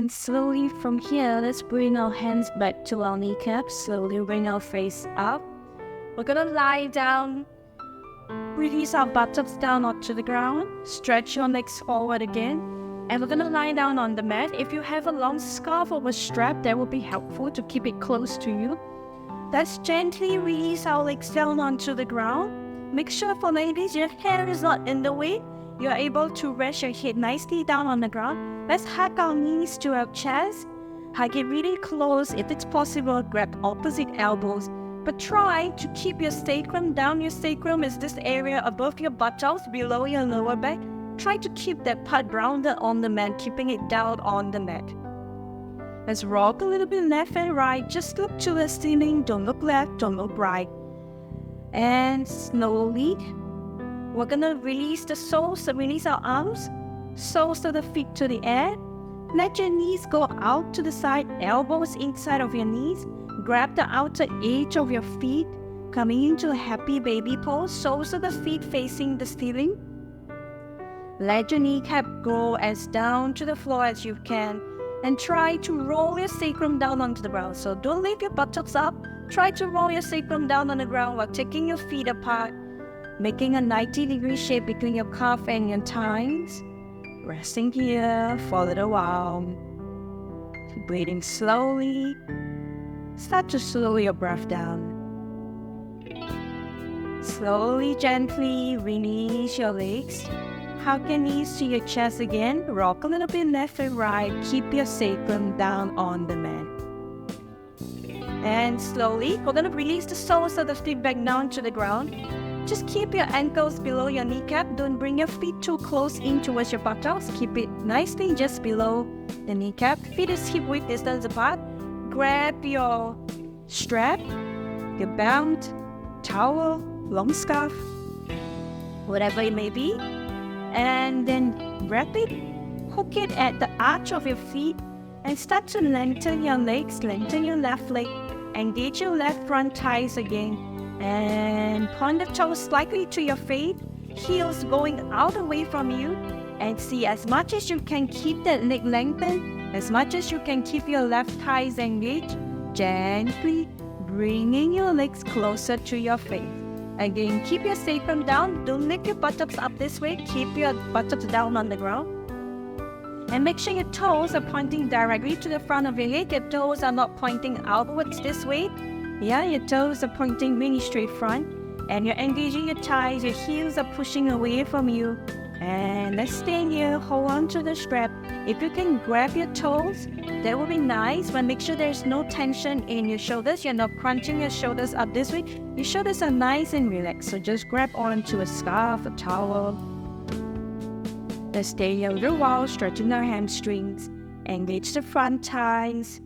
And slowly from here, let's bring our hands back to our kneecaps. Slowly bring our face up. We're gonna lie down. Release our buttocks down onto the ground. Stretch your legs forward again. And we're gonna lie down on the mat. If you have a long scarf or a strap, that will be helpful to keep it close to you. Let's gently release our legs down onto the ground. Make sure for ladies, your hair is not in the way. You're able to rest your head nicely down on the ground. Let's hug our knees to our chest. Hug it really close. If it's possible, grab opposite elbows. But try to keep your sacrum down. Your sacrum is this area above your buttocks, below your lower back. Try to keep that part grounded on the mat, keeping it down on the mat. Let's rock a little bit left and right. Just look to the ceiling. Don't look left, don't look right. And slowly, we're gonna release the soles, so release our arms, soles of the feet to the air. Let your knees go out to the side, elbows inside of your knees. Grab the outer edge of your feet, coming into a happy baby pose, soles of the feet facing the ceiling. Let your kneecap go as down to the floor as you can, and try to roll your sacrum down onto the ground. So don't leave your buttocks up. Try to roll your sacrum down on the ground while taking your feet apart, making a 90-degree shape between your calf and your thighs. Resting here for a little while. Breathing slowly. Start to slow your breath down. Slowly, gently release your legs. Hug your knees to your chest again. Rock a little bit left and right. Keep your sacrum down on the mat. And slowly, we're going to release the soles of the feet back down to the ground. Just keep your ankles below your kneecap. Don't bring your feet too close in towards your buttocks. Keep it nicely just below the kneecap. Feet is hip width distance apart. Grab your strap, your belt, towel, long scarf, whatever it may be. And then wrap it, hook it at the arch of your feet, and start to lengthen your legs, lengthen your left leg, engage your left front thighs again, and point the toes slightly to your face, heels going out away from you, and see as much as you can keep that leg lengthened, as much as you can keep your left thighs engaged, gently bringing your legs closer to your face. Again, keep your sacrum down. Don't lift your buttocks up this way. Keep your buttocks down on the ground. And make sure your toes are pointing directly to the front of your leg. Your toes are not pointing outwards this way. Yeah, your toes are pointing really straight front. And you're engaging your thighs. Your heels are pushing away from you. And let's stay here. Hold on to the strap. If you can grab your toes, that would be nice, but make sure there's no tension in your shoulders. You're not crunching your shoulders up this way. Your shoulders are nice and relaxed. So just grab onto a scarf, a towel. Let's stay here a little while, stretching our hamstrings. Engage the front thighs.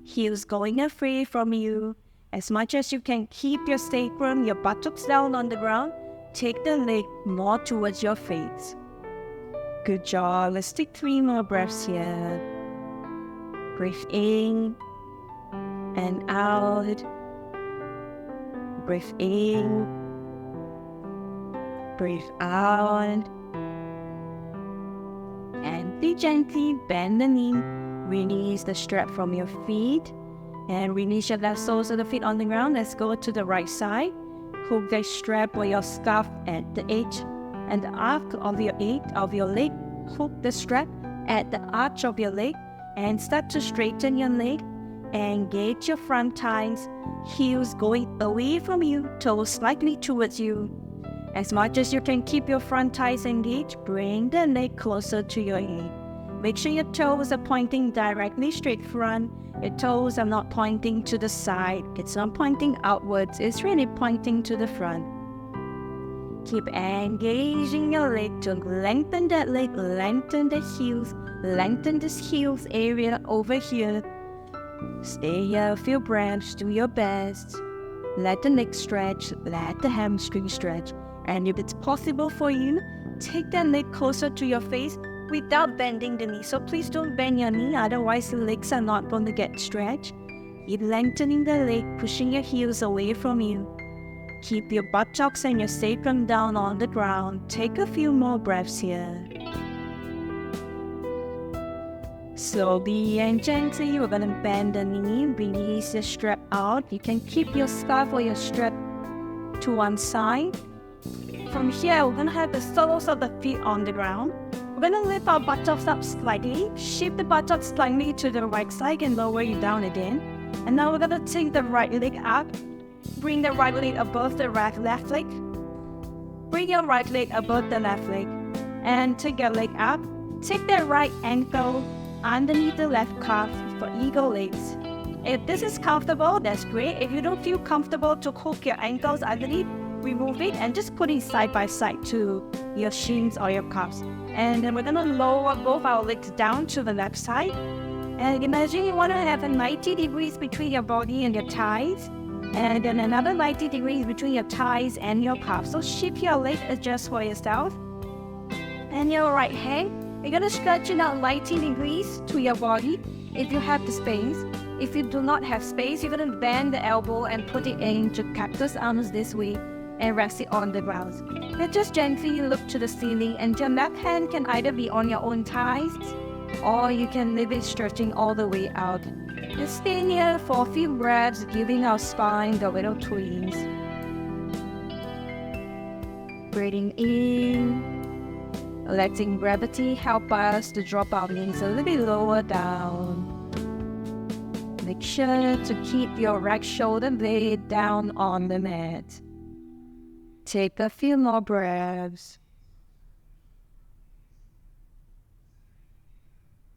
Heels going away from you. As much as you can, keep your sacrum, your buttocks down on the ground. Take the leg more towards your face. Good job. Let's take 3 more breaths here. Breathe in and out. Breathe in. Breathe out. And gently bend the knee. Release the strap from your feet. And release your left soles of the feet on the ground. Let's go to the right side. Hook the strap or your scarf at the edge and the arc of your leg. Hook the strap at the arch of your leg and start to straighten your leg. Engage your front thighs, heels going away from you, toes slightly towards you. As much as you can, keep your front thighs engaged. Bring the leg closer to your head. Make sure your toes are pointing directly straight front. Your toes are not pointing to the side. It's not pointing outwards. It's really pointing to the front. Keep engaging your leg to lengthen that leg, lengthen the heels, lengthen this heels area over here. Stay here, feel breaths, do your best. Let the leg stretch, let the hamstring stretch. And if it's possible for you, take that leg closer to your face without bending the knee. So please don't bend your knee, otherwise the legs are not going to get stretched. Keep lengthening the leg, pushing your heels away from you. Keep your buttocks and your sacrum down on the ground. Take a few more breaths here. Slowly and gently, we're going to bend the knee, release the strap out. You can keep your scarf or your strap to one side. From here, we're going to have the soles of the feet on the ground. We're going to lift our buttocks up slightly, shift the buttocks slightly to the right side and lower you down again. And now we're going to take the right leg up, bring the right leg above the left leg. Bring your right leg above the left leg and take your leg up. Take the right ankle underneath the left calf for eagle legs. If this is comfortable, that's great. If you don't feel comfortable to hook your ankles underneath, remove it and just put it side by side to your shins or your calves. And then we're going to lower both our legs down to the left side. And imagine you want to have a 90 degrees between your body and your thighs. And then another 90 degrees between your thighs and your calves. So shift your leg, adjust for yourself. And your right hand, you're going to stretch it out 90 degrees to your body if you have the space. If you do not have space, you're going to bend the elbow and put it into cactus arms this way and rest it on the ground. And just gently look to the ceiling, and your left hand can either be on your own thighs or you can leave it stretching all the way out. Just stay here for a few breaths, giving our spine the little twins. Breathing in, letting gravity help us to drop our knees a little bit lower down. Make sure to keep your right shoulder blade down on the mat. Take a few more breaths.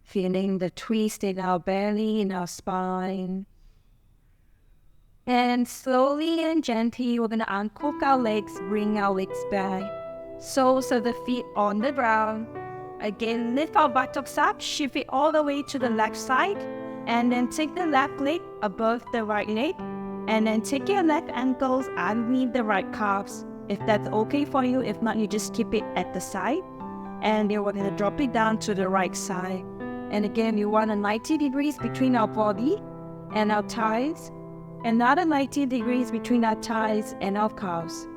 Feeling the twist in our belly, in our spine. And slowly and gently, we're going to unhook our legs, bring our legs back. Soles of the feet on the ground. Again, lift our buttocks up, shift it all the way to the left side. And then take the left leg above the right leg. And then take your left ankles underneath the right calves. If that's okay for you, if not, you just keep it at the side. And then we're going to drop it down to the right side. And again, we want a 90 degrees between our body and our thighs. Another 90 degrees between our thighs and our calves.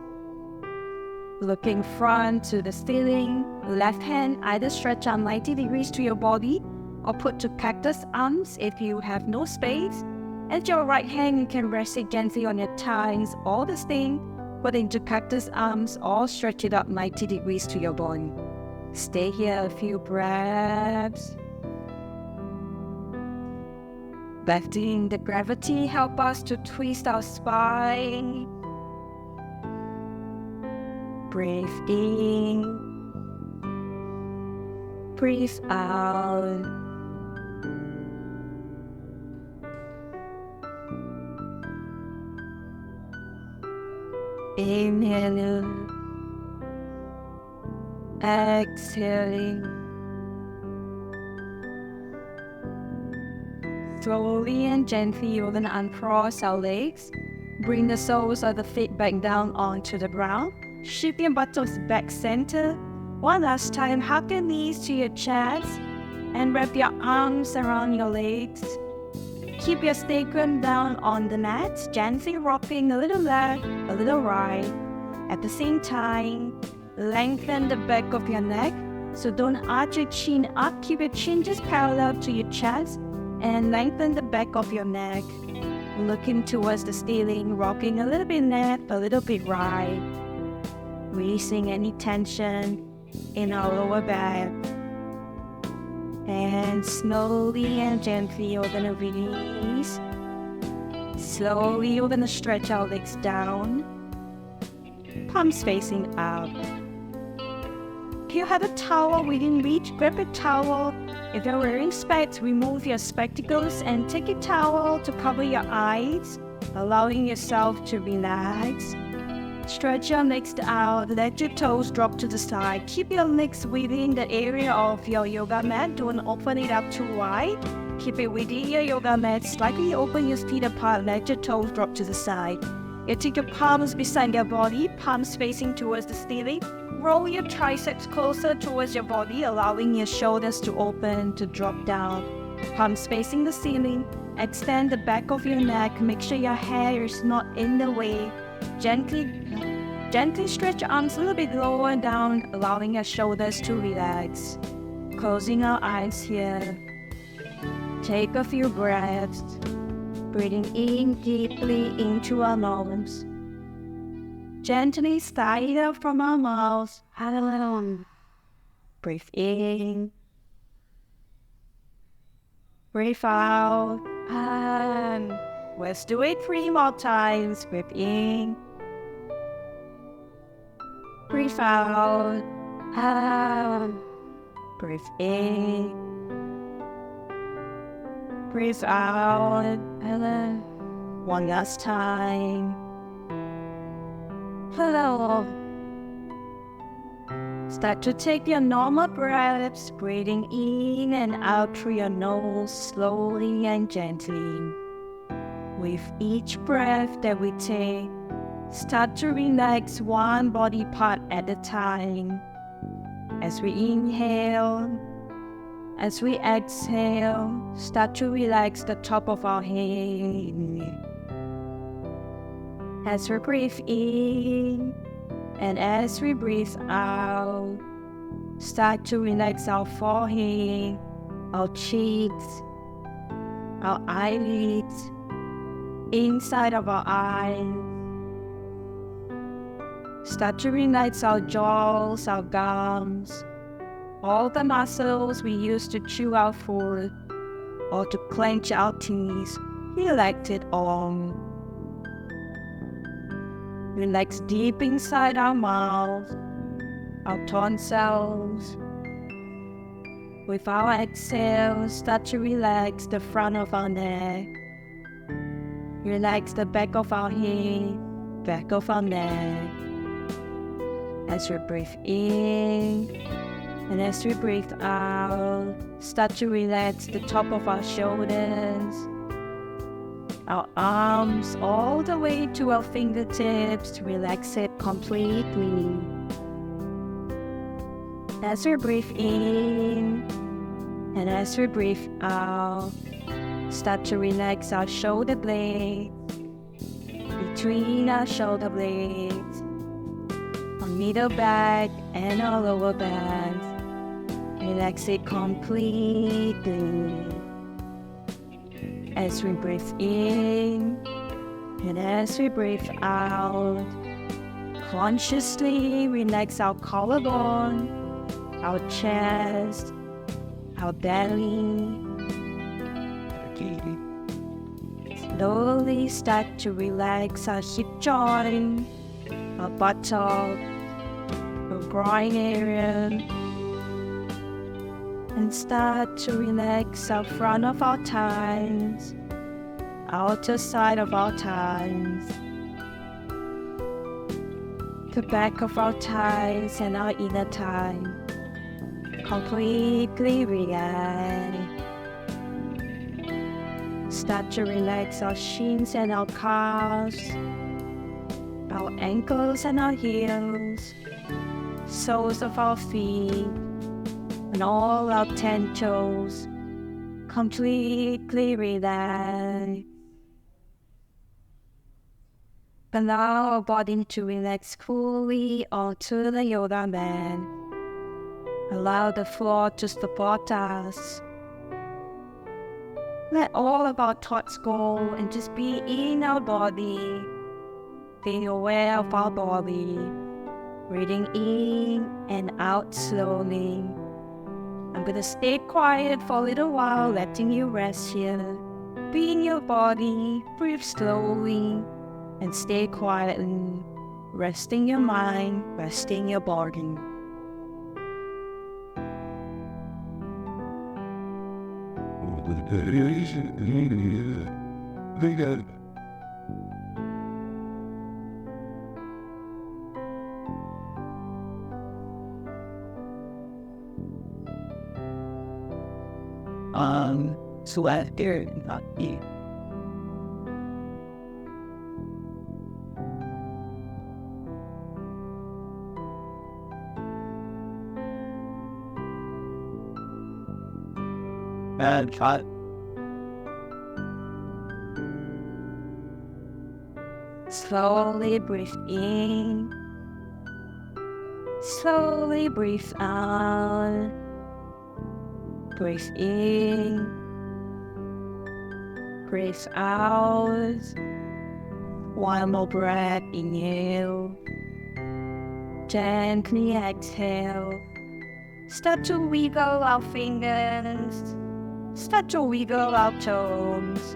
Looking front to the ceiling, left hand either stretch out 90 degrees to your body or put to cactus arms if you have no space. And your right hand, you can rest it gently on your thighs or the same, put into cactus arms or stretch it up 90 degrees to your body. Stay here a few breaths. Letting the gravity help us to twist our spine. Breathe in. Breathe out. Inhaling. Exhaling. Slowly and gently, we're going to uncross our legs. Bring the soles of the feet back down onto the ground. Shift your buttocks back center. One last time, hug your knees to your chest and wrap your arms around your legs. Keep your sacrum down on the mat, gently rocking a little left, a little right. At the same time, lengthen the back of your neck. So don't arch your chin up. Keep your chin just parallel to your chest. And lengthen the back of your neck, looking towards the ceiling, rocking a little bit left, a little bit right, releasing any tension in our lower back. And slowly and gently, we're going to release. Slowly, we're going to stretch our legs down, palms facing up. If you have a towel within reach, grab a towel. If you're wearing specs, remove your spectacles and take a towel to cover your eyes, allowing yourself to relax. Stretch your legs out, let your toes drop to the side. Keep your legs within the area of your yoga mat. Don't open it up too wide. Keep it within your yoga mat. Slightly open your feet apart, let your toes drop to the side. You take your palms beside your body, palms facing towards the ceiling. Roll your triceps closer towards your body, allowing your shoulders to open, to drop down. Palms facing the ceiling. Extend the back of your neck. Make sure your hair is not in the way. Gently stretch your arms a little bit lower down, allowing your shoulders to relax. Closing our eyes here. Take a few breaths, breathing in deeply into our lungs. Gently sigh it out from our mouths. Breathe in. Breathe out. And let's do it 3 more times. Breathe in. Breathe out. And breathe in. Breathe out. And then one last time. Hello. Start to take your normal breaths, breathing in and out through your nose slowly and gently. With each breath that we take, start to relax one body part at a time. As we inhale, as we exhale, start to relax the top of our head. As we breathe in, and as we breathe out, start to relax our forehead, our cheeks, our eyelids, inside of our eyes. Start to relax our jaws, our gums, all the muscles we use to chew our food or to clench our teeth. Relax it all. Relax deep inside our mouth, our tonsils. With our exhale, start to relax the front of our neck. Relax the back of our head, back of our neck. As we breathe in, and as we breathe out, start to relax the top of our shoulders, our arms all the way to our fingertips. Relax it completely. As we breathe in and as we breathe out, start to relax our shoulder blades, between our shoulder blades, our middle back and our lower back. Relax it completely. As we breathe in and as we breathe out, consciously relax our collarbone, our chest, our belly. Slowly start to relax our hip joint, our buttock, our groin area, and start to relax our front of our thighs, outer side of our thighs, the back of our thighs and our inner thigh. Completely relax. Start to relax our shins and our calves, our ankles and our heels, soles of our feet, and all our 10 toes. Completely relax. Allow our body to relax fully onto the yoga mat. Allow the floor to support us. Let all of our thoughts go and just be in our body. Being aware of our body. Breathing in and out slowly. I'm going to stay quiet for a little while, letting you rest here. Be in your body, breathe slowly, and stay quietly. Resting your mind, resting your body. Sweat there, not you. And cut. Slowly breathe in. Slowly breathe out. Breathe in Breathe out. One more breath, inhale. Gently exhale. Start to wiggle our fingers. Start to wiggle our toes.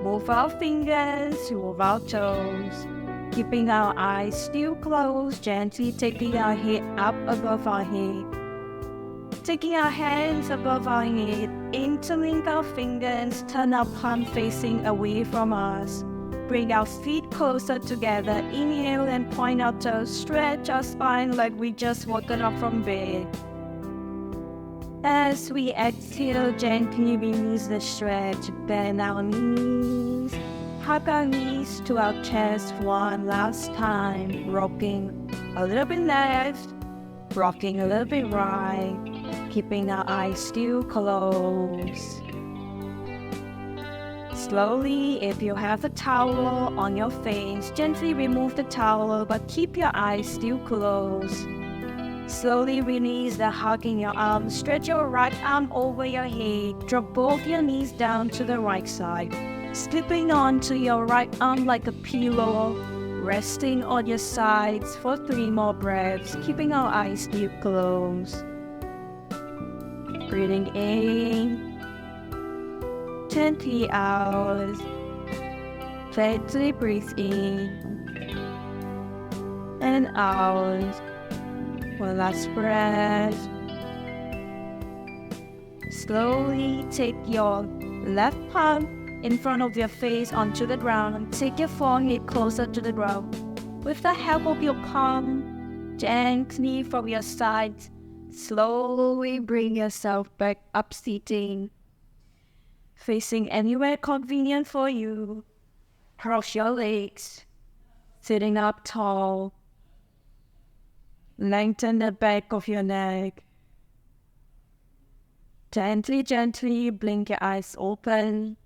Move our fingers, move our toes. Keeping our eyes still closed, gently taking our head up above our head. Taking our hands above our head, interlink our fingers, turn our palm facing away from us. Bring our feet closer together, inhale and point our toes, stretch our spine like we just woken up from bed. As we exhale, gently release the stretch, bend our knees, hug our knees to our chest one last time, rocking a little bit left, rocking a little bit right, keeping our eyes still closed. Slowly, if you have a towel on your face, gently remove the towel but keep your eyes still closed. Slowly release the hug in your arm. Stretch your right arm over your head. Drop both your knees down to the right side. Slipping onto your right arm like a pillow. Resting on your sides for 3 more breaths. Keeping our eyes still closed. Breathing in. Gently out. Gently breathe in. And out. One last breath. Slowly take your left palm in front of your face onto the ground. Take your forehead closer to the ground. With the help of your palm, gently from your sides, slowly bring yourself back up sitting. Facing anywhere convenient for you. Cross your legs. Sitting up tall. Lengthen the back of your neck. Gently, gently blink your eyes open.